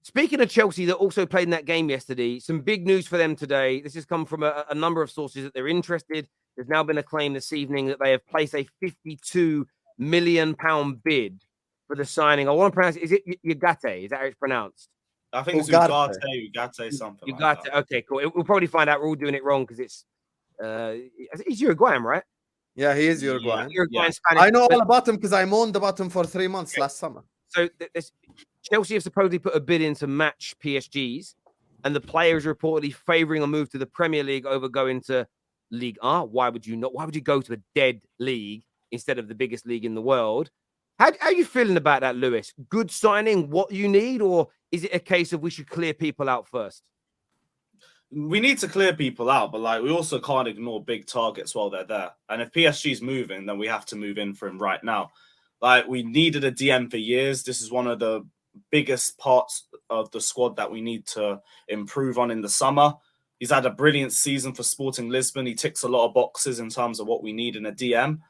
Speaking of Chelsea, that also played in that game yesterday, some big news for them today. This has come from a number of sources that they're interested. There's now been a claim this evening that they have placed a £52 million bid for the signing. I want to pronounce it. Is it Ugarte? Is that how it's pronounced? I think it's Ugarte, something like that. Okay, cool. We'll probably find out we're all doing it wrong because it's he's Uruguayan, right? Yeah, he is Uruguayan. Uruguayan, Spanish. I know all about him because I moaned about him for 3 months last summer. So Chelsea have supposedly put a bid in to match PSG's, and the player is reportedly favouring a move to the Premier League over going to Ligue 1. Why would you not? Why would you go to a dead league instead of the biggest league in the world? How are you feeling about that, Lewis? Good signing, what you need, or is it a case of we should clear people out first? We need to clear people out, but like we also can't ignore big targets while they're there. And if PSG's moving, then we have to move in for him right now. Like, we needed a DM for years. This is one of the biggest parts of the squad that we need to improve on in the summer. He's had a brilliant season for Sporting Lisbon. He ticks a lot of boxes in terms of what we need in a DM.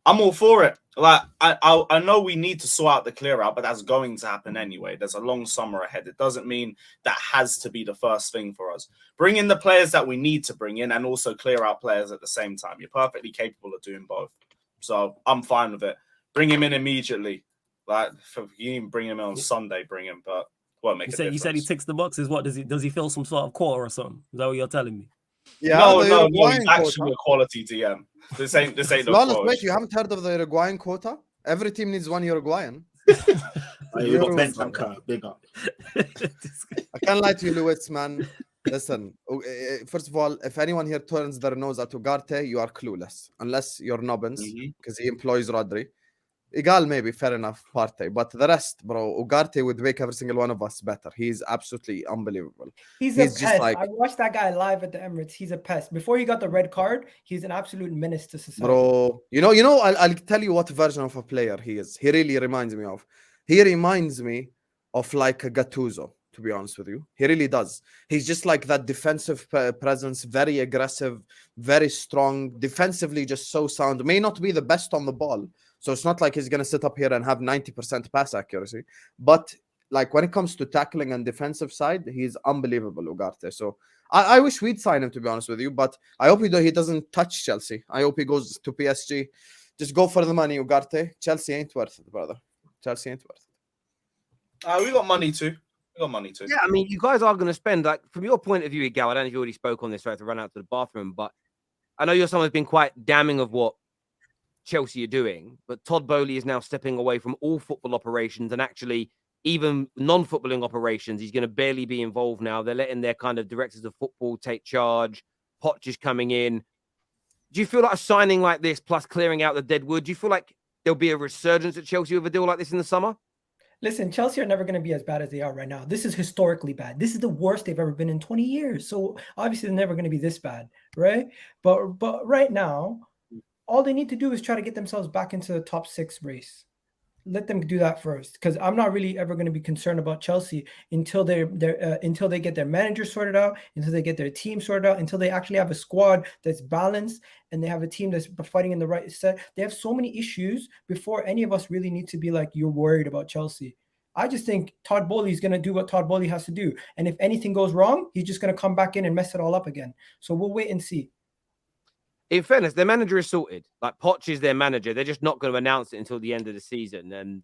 I'm all for it. Like, I know we need to sort out the clear out, but that's going to happen anyway. There's a long summer ahead. It doesn't mean that has to be the first thing for us. Bring in the players that we need to bring in and also clear out players at the same time. You're perfectly capable of doing both. So I'm fine with it. Bring him in immediately. Like, if you even bring him in on Sunday, bring him, but won't make a difference. You said he ticks the boxes. What does he fill some sort of quota or something? Is that what you're telling me? Yeah, no, he's actually a quality DM. This ain't no quota. Wait, you haven't heard of the Uruguayan quota? Every team needs one Uruguayan. You got Benfica, big up. I can't lie to you, Lewis, man. Listen, first of all, if anyone here turns their nose at Ugarte, you are clueless. Unless you're Nobbins, because he employs Rodri. Igal, maybe, fair enough, Partey. But the rest, bro, Ugarte would make every single one of us better. He's absolutely unbelievable. He's a pest. Just like... I watched that guy live at the Emirates. He's a pest. Before he got the red card, he's an absolute menace to society. Bro, you know, I'll tell you what version of a player he is. He really reminds me of. He reminds me of like a Gattuso, to be honest with you. He really does. He's just like that defensive presence, very aggressive, very strong, defensively just so sound. May not be the best on the ball. So it's not like he's going to sit up here and have 90% pass accuracy. But like when it comes to tackling and defensive side, he's unbelievable, Ugarte. So I wish we'd sign him, to be honest with you. But I hope he doesn't touch Chelsea. I hope he goes to PSG. Just go for the money, Ugarte. Chelsea ain't worth it, brother. Chelsea ain't worth it. We got money too. Yeah, I mean, you guys are going to spend, like, from your point of view, Igal, I don't know if you already spoke on this, so I have to run out to the bathroom, but I know you're someone who's been quite damning of what Chelsea are doing, but Todd Boehly is now stepping away from all football operations and actually even non-footballing operations. He's going to barely be involved now. They're letting their kind of directors of football take charge. Poch is coming in. Do you feel like a signing like this plus clearing out the dead wood, do you feel like there'll be a resurgence at Chelsea with a deal like this in the summer? Listen, Chelsea are never going to be as bad as they are right now. This is historically bad. This is the worst they've ever been in 20 years. So obviously they're never going to be this bad, right? But right now, all they need to do is try to get themselves back into the top 6 race. Let them do that first, because I'm not really ever going to be concerned about Chelsea until until they get their manager sorted out, until they get their team sorted out, until they actually have a squad that's balanced and they have a team that's fighting in the right set. They have so many issues before any of us really need to be like, you're worried about Chelsea. I just think Todd Boehly is going to do what Todd Boehly has to do. And if anything goes wrong, he's just going to come back in and mess it all up again. So we'll wait and see. In fairness, their manager is sorted. Like, Poch is their manager. They're just not going to announce it until the end of the season. And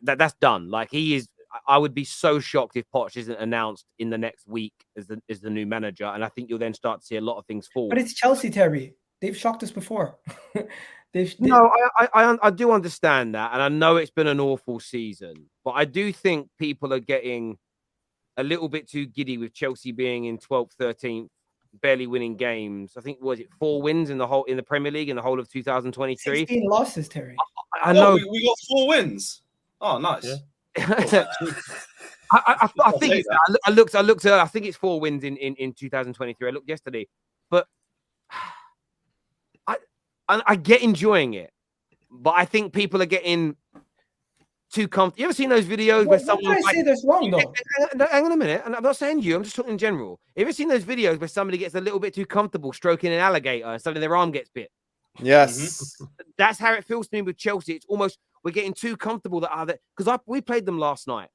that's done. Like, he is... I would be so shocked if Poch isn't announced in the next week as the new manager. And I think you'll then start to see a lot of things fall. But it's Chelsea, Terry. They've shocked us before. No, I do understand that. And I know it's been an awful season. But I do think people are getting a little bit too giddy with Chelsea being in 12th, 13th, barely winning games. I think, was it 4 wins in the Premier League in the whole of 2023? 16 losses, Terry. I know. We got 4 wins. Oh, nice. Yeah. I think I looked. I think it's 4 wins in 2023. I looked yesterday, but I get enjoying it, but I think people are getting too comfortable. You ever seen those videos where someone? I say that's wrong though. Hang on a minute, and I'm not saying you. I'm just talking in general. You ever seen those videos where somebody gets a little bit too comfortable stroking an alligator and suddenly their arm gets bit? Yes, That's how it feels to me with Chelsea. It's almost we're getting too comfortable because we played them last night,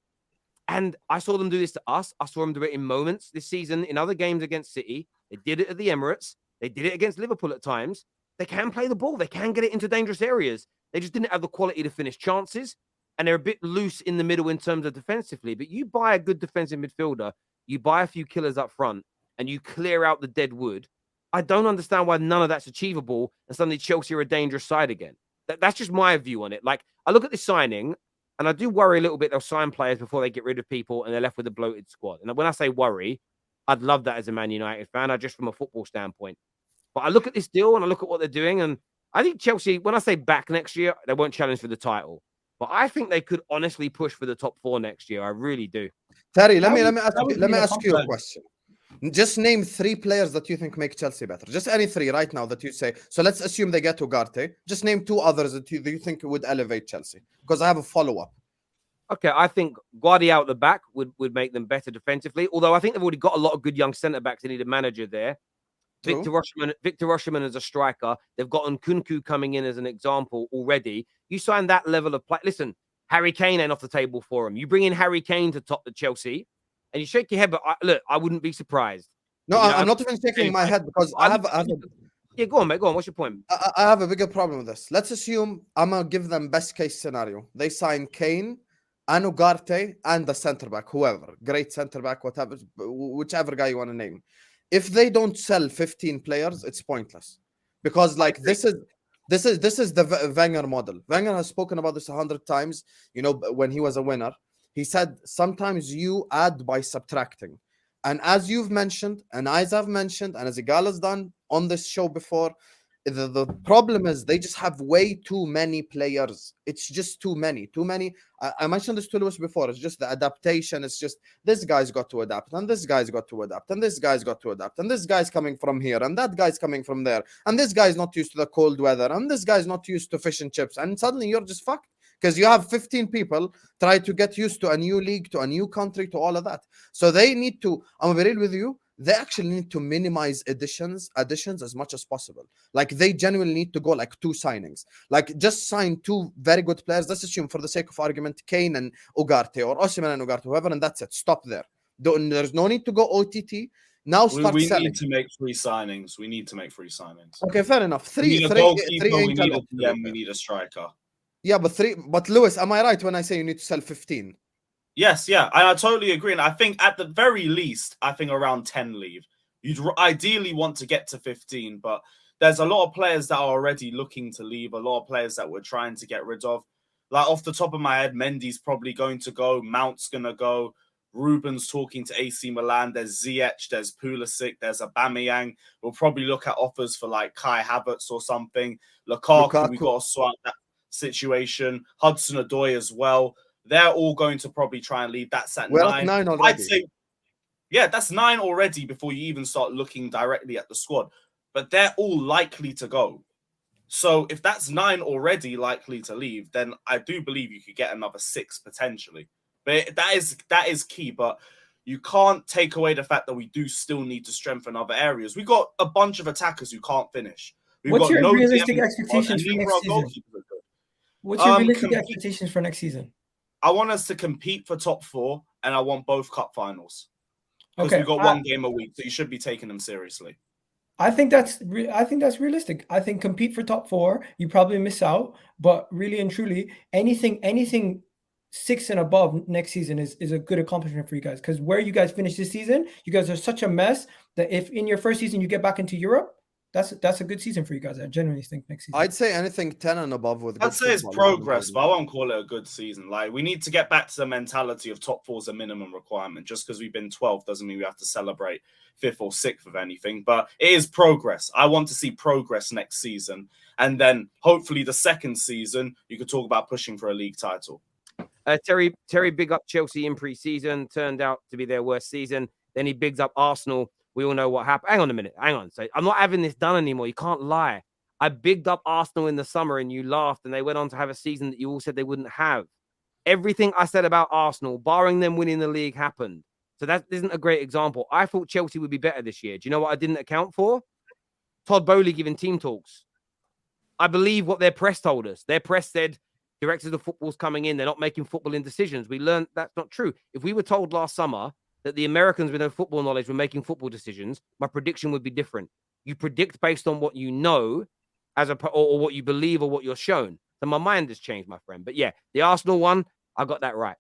And I saw them do this to us. I saw them do it in moments this season in other games against City. They did it at the Emirates. They did it against Liverpool at times. They can play the ball. They can get it into dangerous areas. They just didn't have the quality to finish chances. And they're a bit loose in the middle in terms of defensively. But you buy a good defensive midfielder, you buy a few killers up front, and you clear out the dead wood. I don't understand why none of that's achievable and suddenly Chelsea are a dangerous side again. That's just my view on it. Like, I look at this signing, and I do worry a little bit they'll sign players before they get rid of people and they're left with a bloated squad. And when I say worry, I'd love that as a Man United fan, just from a football standpoint. But I look at this deal and I look at what they're doing, and I think Chelsea, when I say back next year, they won't challenge for the title. But I think they could honestly push for the top 4 next year. I really do. Terry, let me ask you a question. Just name 3 players that you think make Chelsea better. Just any 3 right now that you say. So let's assume they get Ugarte. Just name 2 others that you think would elevate Chelsea. Because I have a follow-up. Okay, I think Guardiola at the back would make them better defensively. Although I think they've already got a lot of good young centre-backs. They need a manager there. True. Victor Osimhen as a striker. They've got Nkunku coming in as an example already. You sign that level of play. Listen, Harry Kane ain't off the table for him. You bring in Harry Kane to top the Chelsea, and you shake your head. But look, I wouldn't be surprised. No, I'm not even shaking my head because I have yeah, go on, mate. Go on. What's your point? I have a bigger problem with this. Let's assume I'm gonna give them best case scenario. They sign Kane, and Ugarte, and the centre back, whoever, great centre back, whatever, whichever guy you want to name. If they don't sell 15 players, it's pointless, because like this is the Wenger model. Wenger has spoken about this 100 times. You know, when he was a winner, he said sometimes you add by subtracting. And as you've mentioned, and as I've mentioned, and as Igal has done on this show before, the problem is they just have way too many players. It's just too many. I mentioned this to Lewis before. It's just the adaptation. It's just this guy's got to adapt, and this guy's got to adapt, and this guy's got to adapt, and this guy's coming from here, and that guy's coming from there, and this guy's not used to the cold weather, and this guy's not used to fish and chips, and suddenly you're just fucked. Because you have 15 people try to get used to a new league, to a new country, to all of that. So they need to, I'm going to be real with you, they actually need to minimize additions as much as possible. Like they genuinely need to go like 2 signings. Like just sign 2 very good players. Let's assume for the sake of argument, Kane and Ugarte, or Osimhen and Ugarte, whoever, and that's it. Stop there. There's no need to go OTT. Now start we selling. need to make 3 signings. We need to make 3 signings. Okay, fair enough. We need a goalkeeper, we need a DM, we need a striker. Yeah, but Lewis, am I right when I say you need to sell 15? Yes, yeah, I totally agree. And I think at the very least, I think around 10 leave. You'd ideally want to get to 15, but there's a lot of players that are already looking to leave, a lot of players that we're trying to get rid of. Like off the top of my head, Mendy's probably going to go, Mount's going to go, Ruben's talking to AC Milan, there's Ziyech, there's Pulisic, there's Aubameyang. We'll probably look at offers for like Kai Havertz or something. Lukaku. We got to sort out that situation. Hudson-Odoi as well. They're all going to probably try and leave. That's at 9. At 9 already. I'd say, yeah, that's 9 already before you even start looking directly at the squad. But they're all likely to go. So if that's 9 already likely to leave, then I do believe you could get another 6 potentially. But that is key. But you can't take away the fact that we do still need to strengthen other areas. We got a bunch of attackers who can't finish. What's your realistic expectations for next season? What's your realistic expectations for next season? I want us to compete for top 4, and I want both cup finals. Because we've got 1 game a week, so you should be taking them seriously. I think that's realistic. I think compete for top 4. You probably miss out, but really and truly, anything 6 and above next season is a good accomplishment for you guys. Because where you guys finish this season, you guys are such a mess that if in your first season you get back into Europe, that's a good season for you guys. I genuinely think next season. I'd say anything 10 and above with. I'd say it's progress, but I won't call it a good season. Like we need to get back to the mentality of top 4 is a minimum requirement. Just because we've been 12th doesn't mean we have to celebrate 5th or 6th of anything. But it is progress. I want to see progress next season, and then hopefully the second season you could talk about pushing for a league title. Terry big up Chelsea in pre-season, turned out to be their worst season. Then he bigs up Arsenal. We all know what happened. Hang on a minute. Hang on. So I'm not having this done anymore. You can't lie. I bigged up Arsenal in the summer and you laughed and they went on to have a season that you all said they wouldn't have. Everything I said about Arsenal, barring them winning the league, happened. So that isn't a great example. I thought Chelsea would be better this year. Do you know what I didn't account for? Todd Bowley giving team talks. I believe what their press told us. Their press said, directors of football's coming in, they're not making footballing decisions. We learned that's not true. If we were told last summer that the Americans with no football knowledge were making football decisions, my prediction would be different. You predict based on what you know or what you believe or what you're shown. So my mind has changed, my friend. But yeah, the Arsenal one, I got that right.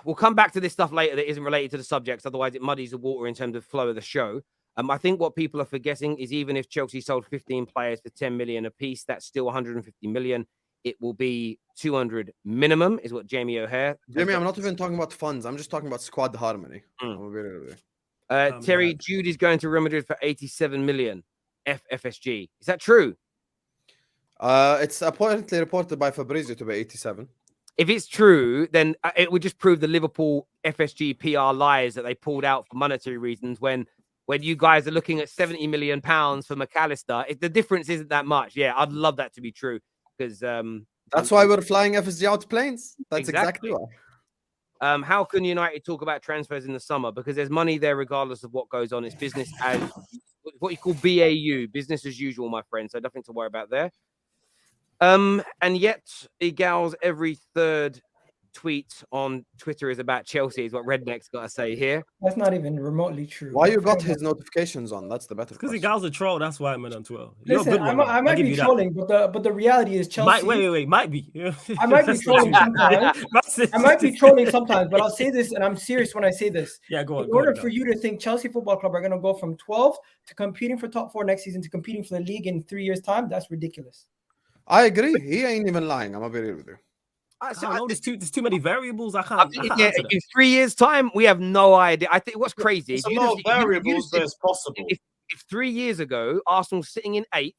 We'll come back to this stuff later that isn't related to the subjects. Otherwise, it muddies the water in terms of flow of the show. I think what people are forgetting is even if Chelsea sold 15 players for 10 million a piece, that's still 150 million. It will be 200 minimum, is what Jamie O'Hare. Jamie, I'm not even talking about funds. I'm just talking about squad harmony. Terry Jude is going to Real Madrid for 87 million. FSG. Is that true? It's apparently reported by Fabrizio to be 87. If it's true, then it would just prove the Liverpool FSG PR lies that they pulled out for monetary reasons when you guys are looking at 70 million pounds for McAllister. The difference isn't that much. Yeah, I'd love that to be true because that's why we're flying FSG out planes. That's exactly why. How can United talk about transfers in the summer? Because there's money there regardless of what goes on. It's business as what you call BAU, business as usual, my friend. So nothing to worry about there. And yet, Igal's every third tweet on Twitter is about Chelsea, is what Redneck's got to say here. That's not even remotely true. Why you got his notifications on? That's the better Because question. Igal's a troll. That's why I'm on 12. Listen, I might be trolling, but the reality is Chelsea. Wait, might be. I might be trolling sometimes. I might be trolling sometimes, but I'll say this, and I'm serious when I say this. Yeah, go on. In order for you to think Chelsea Football Club are going to go from 12 to competing for top 4 next season to competing for the league in 3 years' time, that's ridiculous. I agree. He ain't even lying. I'm gonna be real with you. I don't know. There's too many variables. I can't in 3 years' time, we have no idea. I think what's crazy. It's a lot of variables, but it's possible. If 3 years ago, Arsenal's sitting in 8th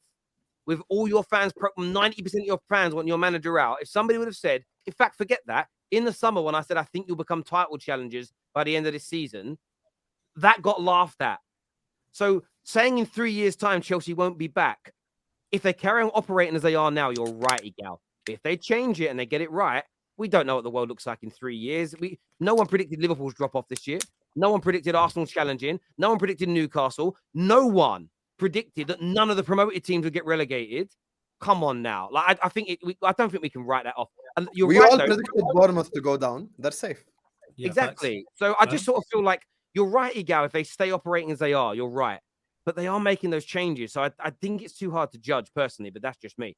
with all your fans, 90% of your fans want your manager out. If somebody would have said, in fact, forget that. In the summer, when I said I think you'll become title challengers by the end of this season, that got laughed at. So saying in 3 years' time Chelsea won't be back. If they carry on operating as they are now, you're right, Igal. If they change it and they get it right, we don't know what the world looks like in 3 years. No one predicted Liverpool's drop off this year. No one predicted Arsenal's challenging. No one predicted Newcastle. No one predicted that none of the promoted teams would get relegated. Come on now. Like I don't think we can write that off. And we all predicted Bournemouth to go down. They're safe. Yeah, exactly. So I just sort of feel like you're right, Igal. If they stay operating as they are, you're right. But they are making those changes. So I think it's too hard to judge personally, but that's just me.